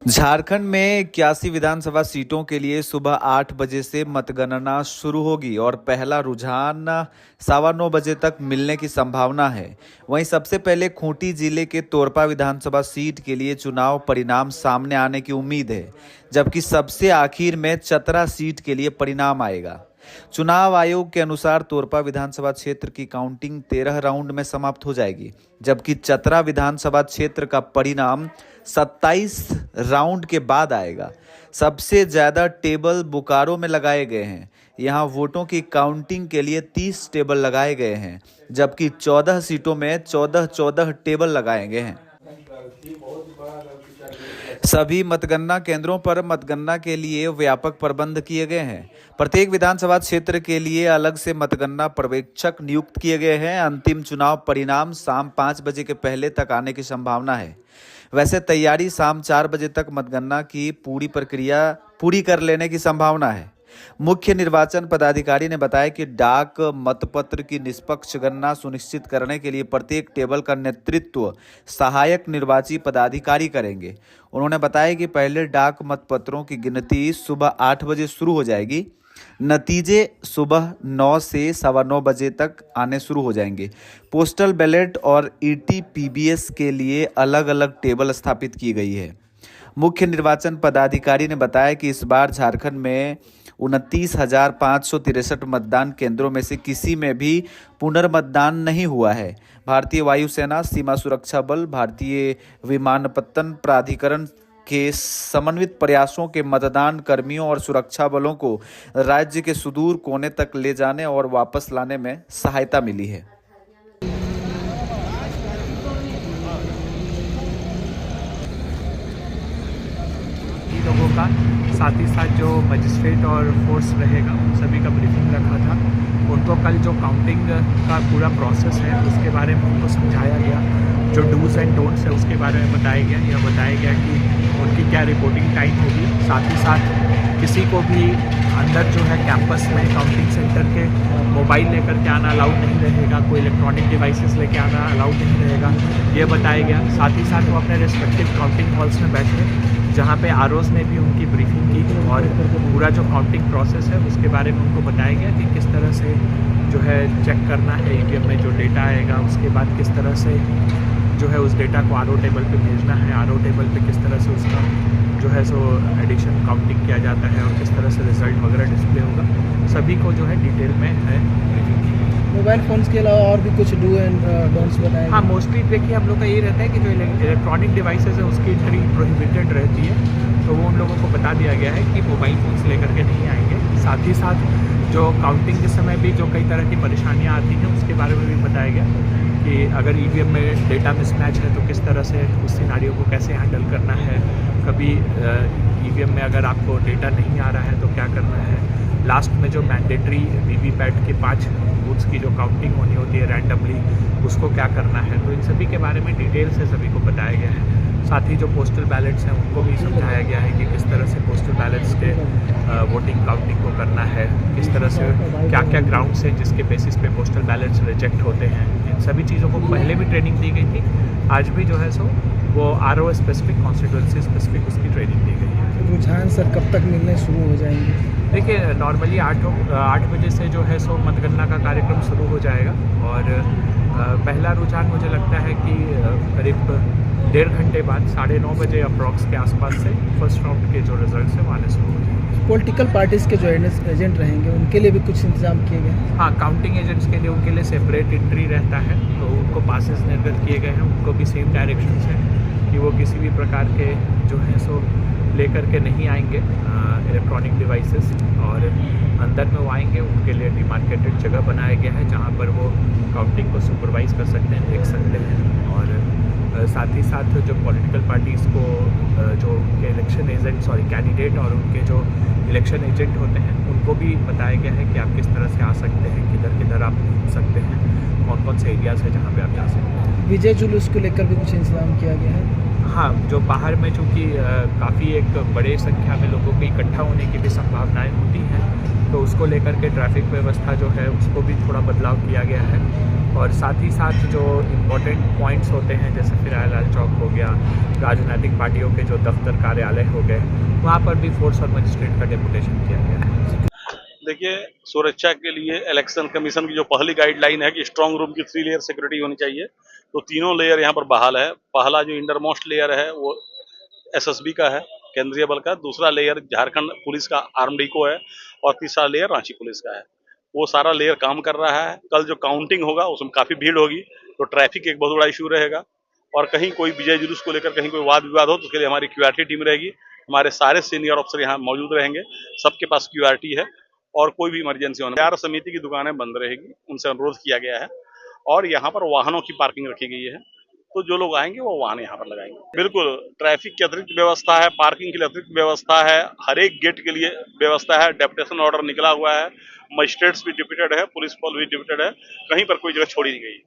झारखंड में 81 विधानसभा सीटों के लिए सुबह 8 बजे से मतगणना शुरू होगी और पहला रुझान 9:15 बजे तक मिलने की संभावना है। वहीं सबसे पहले खूंटी जिले के तोरपा विधानसभा सीट के लिए चुनाव परिणाम सामने आने की उम्मीद है, जबकि सबसे आखिर में चतरा सीट के लिए परिणाम आएगा। चुनाव आयोग के अनुसार तोरपा विधानसभा क्षेत्र की काउंटिंग 13 राउंड में समाप्त हो जाएगी, जबकि चतरा विधानसभा क्षेत्र का परिणाम 27 राउंड के बाद आएगा। सबसे ज्यादा टेबल बोकारो में लगाए गए हैं। यहां वोटों की काउंटिंग के लिए 30 टेबल लगाए गए हैं, जबकि 14 सीटों में 14 टेबल लगाए गए हैं। सभी मतगणना केंद्रों पर मतगणना के लिए व्यापक प्रबंध किए गए हैं। प्रत्येक विधानसभा क्षेत्र के लिए अलग से मतगणना पर्यवेक्षक नियुक्त किए गए हैं। अंतिम चुनाव परिणाम शाम 5 बजे के पहले तक आने की संभावना है। वैसे तैयारी शाम 4 बजे तक मतगणना की पूरी प्रक्रिया पूरी कर लेने की संभावना है। मुख्य निर्वाचन पदाधिकारी ने बताया कि डाक मतपत्र की निष्पक्ष गणना सुनिश्चित करने के लिए प्रत्येक टेबल का नेतृत्व सहायक निर्वाची पदाधिकारी करेंगे। उन्होंने बताया कि पहले डाक मतपत्रों की गिनती सुबह 8 बजे शुरू हो जाएगी। नतीजे सुबह 9 से 9:15 बजे तक आने शुरू हो जाएंगे। पोस्टल बैलेट और ईटीपीबीएस के लिए अलग अलग टेबल स्थापित की गई है। मुख्य निर्वाचन पदाधिकारी ने बताया कि इस बार झारखंड में 29,563 मतदान केंद्रों में से किसी में भी पुनर्मतदान नहीं हुआ है। भारतीय वायुसेना, सीमा सुरक्षा बल, भारतीय विमानपत्तन प्राधिकरण के समन्वित प्रयासों के मतदान कर्मियों और सुरक्षा बलों को राज्य के सुदूर कोने तक ले जाने और वापस लाने में सहायता मिली है। लोगों का साथ ही साथ जो मजिस्ट्रेट और फोर्स रहेगा उन सभी का ब्रीफिंग रखा था। उनको कल जो काउंटिंग का पूरा प्रोसेस है उसके बारे में उनको समझाया गया। जो डूज एंड डोंट्स है उसके बारे में बताया गया। यह बताया गया कि उनकी क्या रिपोर्टिंग टाइम होगी। साथ ही साथ किसी को भी अंदर जो है कैंपस में काउंटिंग सेंटर के मोबाइल लेकर के आना अलाउड नहीं रहेगा, कोई इलेक्ट्रॉनिक डिवाइसेस लेके आना अलाउड नहीं रहेगा, ये बताया गया। साथ ही साथ वो अपने रिस्पेक्टिव काउंटिंग हॉल्स में बैठे, जहाँ पे आरओज़ ने भी उनकी ब्रीफिंग की और पूरा जो काउंटिंग प्रोसेस है उसके बारे में उनको बताया गया कि किस तरह से जो है चेक करना है ईवीएम में जो डेटा आएगा, उसके बाद किस तरह से जो है उस डेटा को आरओ टेबल पे भेजना है, आरओ टेबल पे किस तरह से उसका जो है सो एडिशन काउंटिंग किया जाता है और किस तरह से रिजल्ट वगैरह डिस्प्ले होगा, सभी को जो है डिटेल में है ब्रीफिंग की। मोबाइल फ़ोन्स के अलावा और भी कुछ डू एंड डोंट्स बताएं? हाँ, मोस्टली देखिए हम लोग का यही रहता है कि जो इलेक्ट्रॉनिक डिवाइसेस है उसकी एंट्री प्रोहिबिटेड रहती है, तो वो उन लोगों को बता दिया गया है कि मोबाइल फ़ोन्स लेकर के नहीं आएंगे। साथ ही साथ जो काउंटिंग के समय भी जो कई तरह की परेशानियाँ आती हैं उसके बारे में भी बताया गया कि अगर ईवीएम में डेटा मिसमैच है तो किस तरह से उस सिनारियो को कैसे हैंडल करना है। कभी ईवीएम में अगर आपको डेटा नहीं आ रहा है तो क्या करना है। लास्ट में जो मैंडेटरी वीवीपैट के 5 बूथ्स की जो काउंटिंग होनी होती है रैंडमली, उसको क्या करना है, तो इन सभी के बारे में डिटेल से सभी को बताया गया है। साथ ही जो पोस्टल बैलेट्स हैं उनको भी समझाया गया है कि किस तरह से पोस्टल बैलेट्स के वोटिंग काउंटिंग को करना है, किस तरह से क्या क्या ग्राउंड्स हैं जिसके बेसिस पे पोस्टल बैलेट्स रिजेक्ट होते हैं। इन सभी चीज़ों को पहले भी ट्रेनिंग दी गई थी, आज भी जो है सो वो आरओ स्पेसिफिक, कॉन्स्टिट्यूंसी स्पेसिफिक उसकी ट्रेनिंग दी गई है। रुझान सर कब तक मिलने शुरू हो जाएंगे? देखिए नॉर्मली 8 बजे से जो है सो मतगणना का कार्यक्रम शुरू हो जाएगा और पहला रुझान मुझे लगता है कि करीब 1.5 घंटे बाद 9:30 बजे अप्रॉक्स के आसपास से फर्स्ट राउंड के जो रिजल्ट्स हैं वो आने शुरू हो जाएंगे। पॉलिटिकल पार्टीज़ के जो एजेंट रहेंगे उनके लिए भी कुछ इंतजाम किए गए हैं? हाँ, काउंटिंग एजेंट्स के लिए उनके लिए सेपरेट एंट्री रहता है, तो उनको पासेस निर्गत किए गए हैं। उनको भी सेम डायरेक्शंस हैं कि वो किसी भी प्रकार के जो है सो लेकर के नहीं आएंगे इलेक्ट्रॉनिक डिवाइसेस, और अंदर में वो आएंगे उनके लिए डिमार्केटेड जगह बनाया गया है जहाँ पर वो काउंटिंग को सुपरवाइज कर सकते हैं, देख सकते हैं। और साथ ही साथ जो पॉलिटिकल पार्टीज़ को जो उनके इलेक्शन एजेंट कैंडिडेट और उनके जो इलेक्शन एजेंट होते हैं उनको भी बताया गया है कि आप किस तरह से आ सकते हैं, किधर किधर आप घूम सकते हैं, कौन कौन से एरियाज़ है जहाँ पे आप जा सकते हैं। विजय जुलूस को लेकर भी कुछ इंतजाम किया गया है? हाँ, जो बाहर में चूँकि काफ़ी एक बड़े संख्या में लोगों के इकट्ठा होने की भी संभावनाएँ होती हैं, तो उसको लेकर के ट्रैफ़िक व्यवस्था जो है उसको भी थोड़ा बदलाव किया गया है। और साथ ही साथ जो इम्पोर्टेंट पॉइंट्स होते हैं जैसे फिराय लाल चौक हो गया, राजनीतिक पार्टियों के जो दफ्तर कार्यालय हो गए, वहाँ पर भी फोर्स और मजिस्ट्रेट का डेपुटेशन किया गया है। देखिए, सुरक्षा के लिए इलेक्शन कमीशन की जो पहली गाइडलाइन है कि स्ट्रांग रूम की 3 लेयर सिक्योरिटी होनी चाहिए, तो तीनों लेयर यहाँ पर बहाल है। पहला जो इंडरमोस्ट लेयर है वो एसएसबी का है, केंद्रीय बल का। दूसरा लेयर झारखंड पुलिस का आर्मडीको है और तीसरा लेयर रांची पुलिस का है। वो सारा लेयर काम कर रहा है। कल जो काउंटिंग होगा उसमें काफी भीड़ होगी, तो ट्रैफिक एक बहुत बड़ा इशू रहेगा। और कहीं कोई विजय जुलूस को लेकर कहीं कोई वाद विवाद हो तो उसके लिए हमारी क्यूआरटी टीम रहेगी। हमारे सारे सीनियर ऑफिसर यहाँ मौजूद रहेंगे, सबके पास क्यूआरटी है। और कोई भी इमरजेंसी होने पर समिति की दुकानें बंद रहेगी, उनसे अनुरोध किया गया है। और यहाँ पर वाहनों की पार्किंग रखी गई है, तो जो लोग आएंगे वो वाहन यहाँ पर लगाएंगे। बिल्कुल, ट्रैफिक की अतिरिक्त व्यवस्था है, पार्किंग के लिए अतिरिक्त व्यवस्था है, हर एक गेट के लिए व्यवस्था है। डेपुटेशन ऑर्डर निकला हुआ है, मजिस्ट्रेट्स भी डिप्यूटेड है, पुलिस बल भी डिप्यूटेड है, कहीं पर कोई जगह छोड़ी नहीं गई।